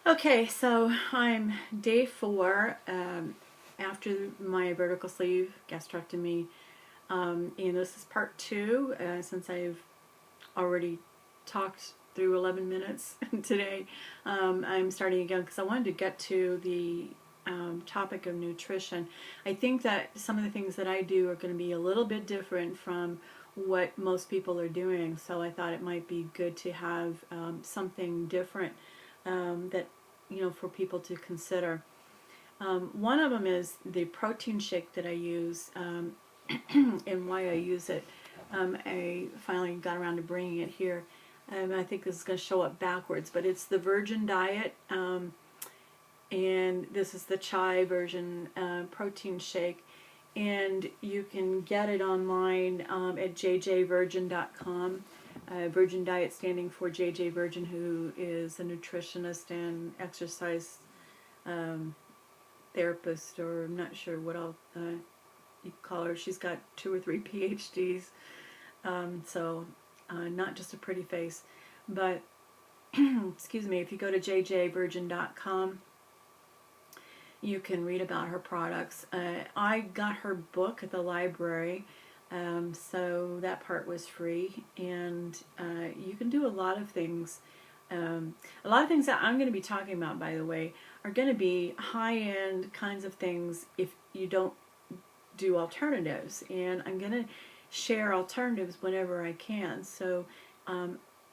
Okay, so I'm day 4 after my vertical sleeve gastrectomy, and this is part 2 since I've already talked through 11 minutes today. I'm starting again because I wanted to get to the topic of nutrition. I think that some of the things that I do are going to be a little bit different from what most people are doing, so I thought it might be good to have something different that for people to consider. One of them is the protein shake that I use and why I use it. I finally got around to bringing it here. I think this is going to show up backwards, but it's the Virgin Diet, and this is the chai version protein shake. And you can get it online at jjvirgin.com. Virgin Diet standing for JJ Virgin, who is a nutritionist and exercise therapist, or I'm not sure what else you call her. She's got 2 or 3 PhDs, so not just a pretty face. But excuse me, if you go to jjvirgin.com, you can read about her products. I got her book at the library, so that part was free, and you can do a lot of things. A lot of things that I'm going to be talking about, by the way, are going to be high-end kinds of things if you don't do alternatives, and I'm going to share alternatives whenever I can. So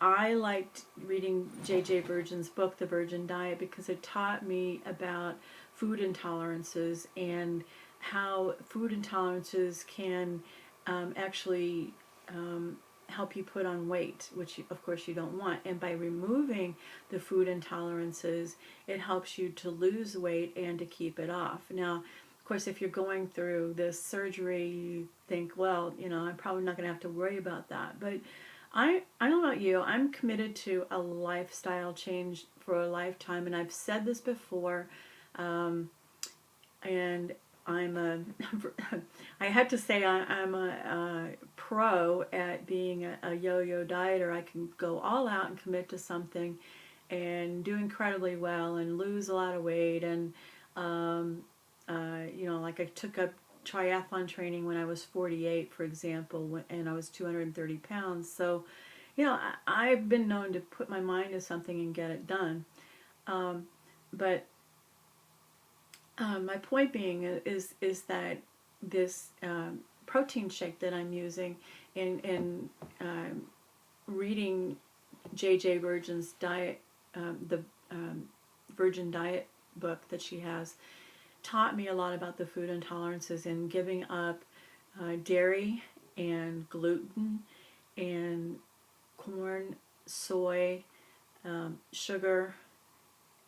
I liked reading J.J. Virgin's book, The Virgin Diet, because it taught me about food intolerances and how food intolerances can actually help you put on weight, which of course you don't want. And by removing the food intolerances, it helps you to lose weight and to keep it off. Now, of course, if you're going through this surgery, you think, well, I'm probably not going to have to worry about that. But I don't know about you, I'm committed to a lifestyle change for a lifetime, and I've said this before, and I had to say I'm a pro at being a yo-yo dieter. I can go all out and commit to something and do incredibly well and lose a lot of weight. And, like I took up triathlon training when I was 48, for example, and I was 230 pounds. So, I've been known to put my mind to something and get it done. But my point being is that this protein shake that I'm using and reading J.J. Virgin's diet, the Virgin Diet book that she has, taught me a lot about the food intolerances and giving up dairy and gluten and corn, soy, sugar,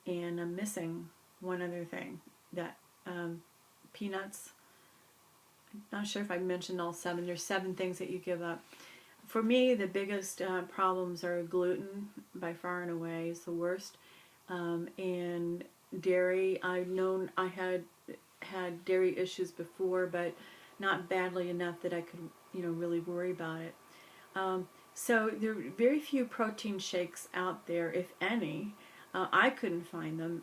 and I'm missing one other thing, that peanuts. I'm not sure if I mentioned all 7. There's 7 things that you give up. For me, the biggest problems are gluten, by far and away, is the worst. And dairy, I've known I had dairy issues before, but not badly enough that I could, really worry about it. So there are very few protein shakes out there, if any. I couldn't find them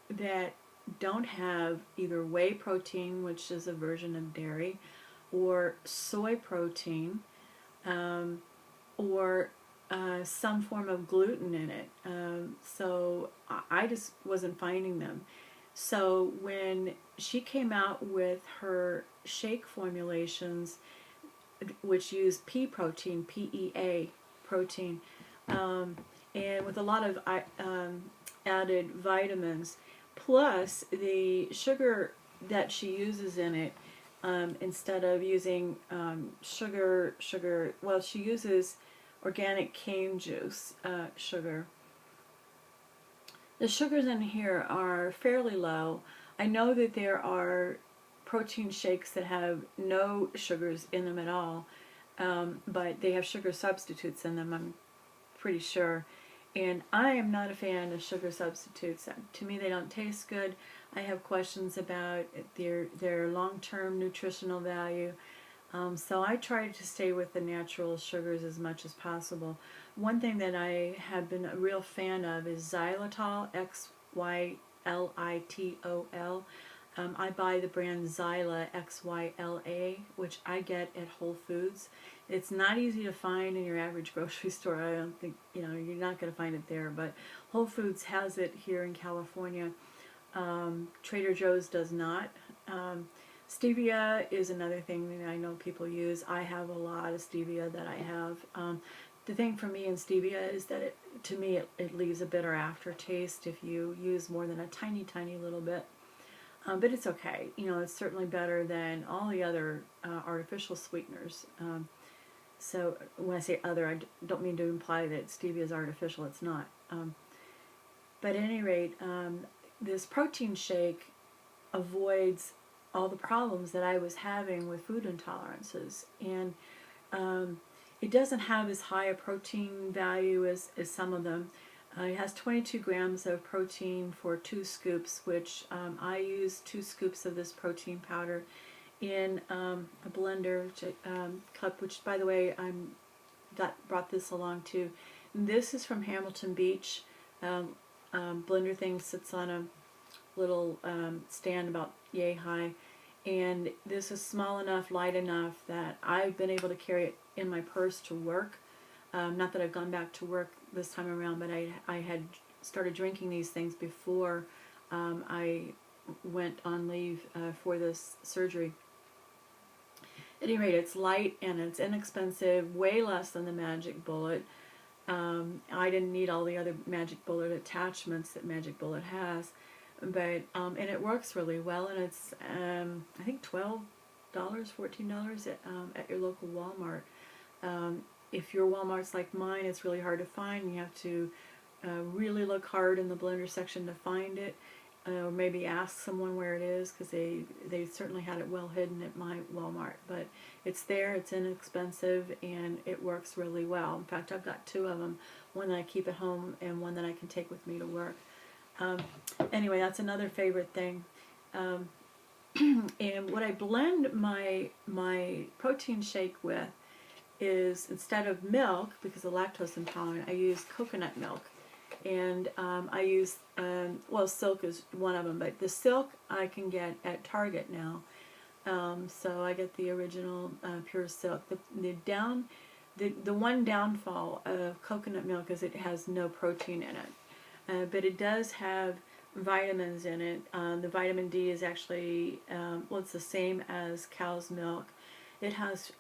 that don't have either whey protein, which is a version of dairy, or soy protein, or some form of gluten in it. So I just wasn't finding them. So when she came out with her shake formulations, which use pea protein, PEA protein, and with a lot of added vitamins, plus the sugar that she uses in it, instead of using sugar, well, she uses organic cane juice sugar. The sugars in here are fairly low. I know that there are protein shakes that have no sugars in them at all, but they have sugar substitutes in them, I'm pretty sure. And I am not a fan of sugar substitutes. To me, they don't taste good. I have questions about their long-term nutritional value. So I try to stay with the natural sugars as much as possible. One thing that I have been a real fan of is xylitol, Xylitol. I buy the brand Xyla, Xyla, which I get at Whole Foods. It's not easy to find in your average grocery store. I don't think, you're not going to find it there, but Whole Foods has it here in California. Trader Joe's does not. Stevia is another thing that I know people use. I have a lot of stevia that I have. The thing for me in stevia is that to me, it leaves a bitter aftertaste if you use more than a tiny, tiny little bit. But it's okay. It's certainly better than all the other artificial sweeteners. So when I say other, I don't mean to imply that stevia is artificial. It's not. But at any rate, this protein shake avoids all the problems that I was having with food intolerances. And it doesn't have as high a protein value as some of them. It has 22 grams of protein for 2 scoops, which I use 2 scoops of this protein powder in a blender cup, which, by the way, brought this along too. This is from Hamilton Beach. Blender thing sits on a little stand about yay high, and this is small enough, light enough that I've been able to carry it in my purse to work. Not that I've gone back to work this time around, but I had started drinking these things before I went on leave for this surgery. At any rate, it's light and it's inexpensive, way less than the Magic Bullet. I didn't need all the other Magic Bullet attachments that Magic Bullet has, but and it works really well, and it's I think $12, $14 at your local Walmart. If your Walmart's like mine, it's really hard to find. You have to really look hard in the blender section to find it, or maybe ask someone where it is, because they certainly had it well hidden at my Walmart. But it's there, it's inexpensive, and it works really well. In fact, I've got 2 of them, one that I keep at home and one that I can take with me to work. Anyway, that's another favorite thing. And what I blend my protein shake with is, instead of milk, because of lactose intolerant, I use coconut milk. And I use, well, Silk is one of them, but the Silk I can get at Target now. So I get the original pure Silk. The one downfall of coconut milk is it has no protein in it. But it does have vitamins in it. The vitamin D is actually, well, it's the same as cow's milk. It has,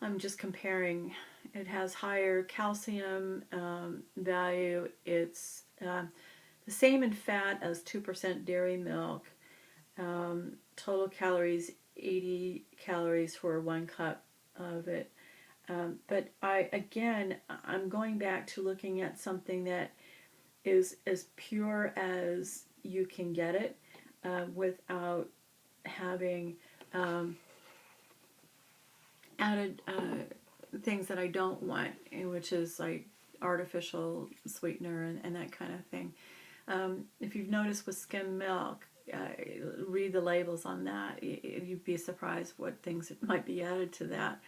I'm just comparing, it has higher calcium value. It's the same in fat as 2% dairy milk. Total calories, 80 calories for 1 cup of it. But I'm going back to looking at something that is as pure as you can get it, without having added things that I don't want, which is like artificial sweetener and that kind of thing. If you've noticed with skim milk, read the labels on that. You'd be surprised what things might be added to that.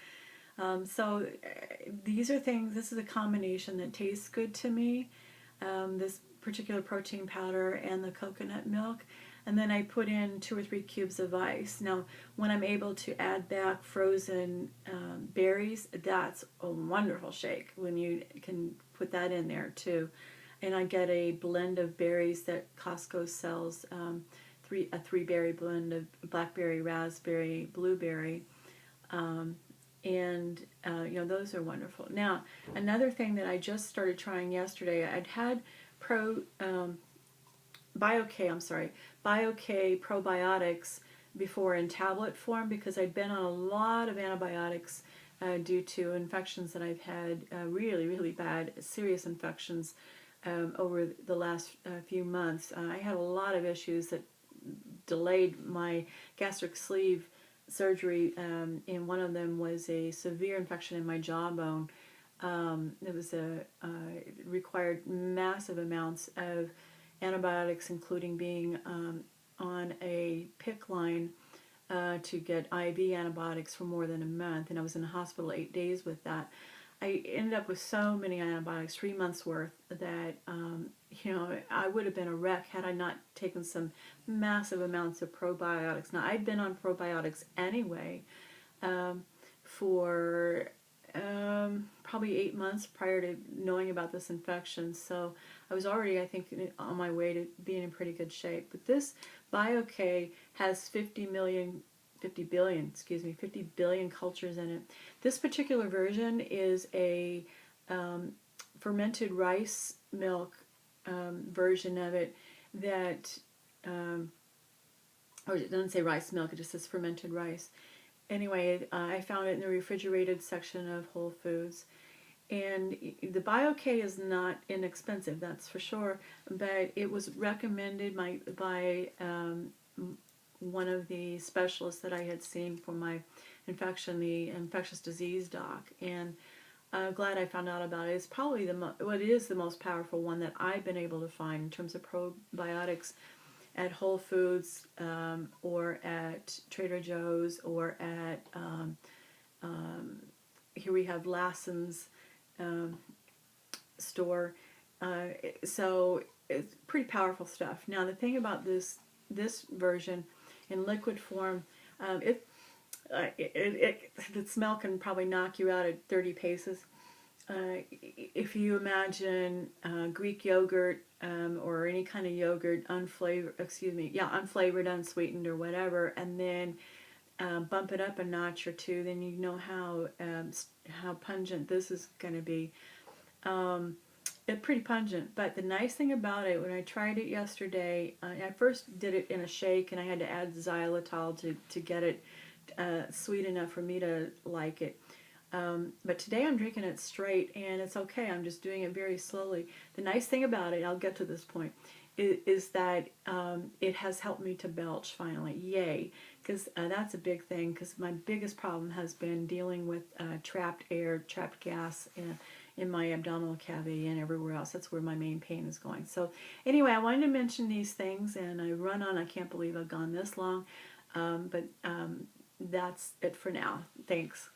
So these are things, this is a combination that tastes good to me, this particular protein powder and the coconut milk. And then I put in 2 or 3 cubes of ice. Now, when I'm able to add back frozen berries, that's a wonderful shake when you can put that in there too. And I get a blend of berries that Costco sells, a 3-berry blend of blackberry, raspberry, blueberry. Those are wonderful. Now, another thing that I just started trying yesterday, I'd had BioK probiotics before in tablet form, because I'd been on a lot of antibiotics due to infections that I've had, really, really bad, serious infections over the last few months. I had a lot of issues that delayed my gastric sleeve surgery, and one of them was a severe infection in my jawbone. It required massive amounts of antibiotics, including being on a PICC line to get IV antibiotics for more than a month, and I was in the hospital 8 days with that. I ended up with so many antibiotics, 3 months worth, that I would have been a wreck had I not taken some massive amounts of probiotics. Now, I'd been on probiotics anyway for probably 8 months prior to knowing about this infection, so I was already, I think, on my way to being in pretty good shape. But this BioK has 50 billion cultures in it. This particular version is a fermented rice milk version of it that, or it doesn't say rice milk, it just says fermented rice. Anyway, I found it in the refrigerated section of Whole Foods. And the BioK is not inexpensive, that's for sure, but it was recommended by one of the specialists that I had seen for my infection, the infectious disease doc, and I'm glad I found out about it. It's probably it is the most powerful one that I've been able to find in terms of probiotics at Whole Foods or at Trader Joe's or at here we have Lassen's store. So it's pretty powerful stuff. Now the thing about this version in liquid form, the smell can probably knock you out at 30 paces. If you imagine Greek yogurt or any kind of yogurt, unflavored, unsweetened, or whatever, and then bump it up a notch or two, then you know how pungent this is going to be. It's pretty pungent, but the nice thing about it, when I tried it yesterday, I first did it in a shake, and I had to add xylitol to get it sweet enough for me to like it. But today I'm drinking it straight, and it's okay. I'm just doing it very slowly. The nice thing about it, I'll get to this point, is that it has helped me to belch finally. Yay! Because that's a big thing, because my biggest problem has been dealing with trapped air, trapped gas in my abdominal cavity and everywhere else. That's where my main pain is going. So anyway, I wanted to mention these things, and I run on. I can't believe I've gone this long, but that's it for now. Thanks.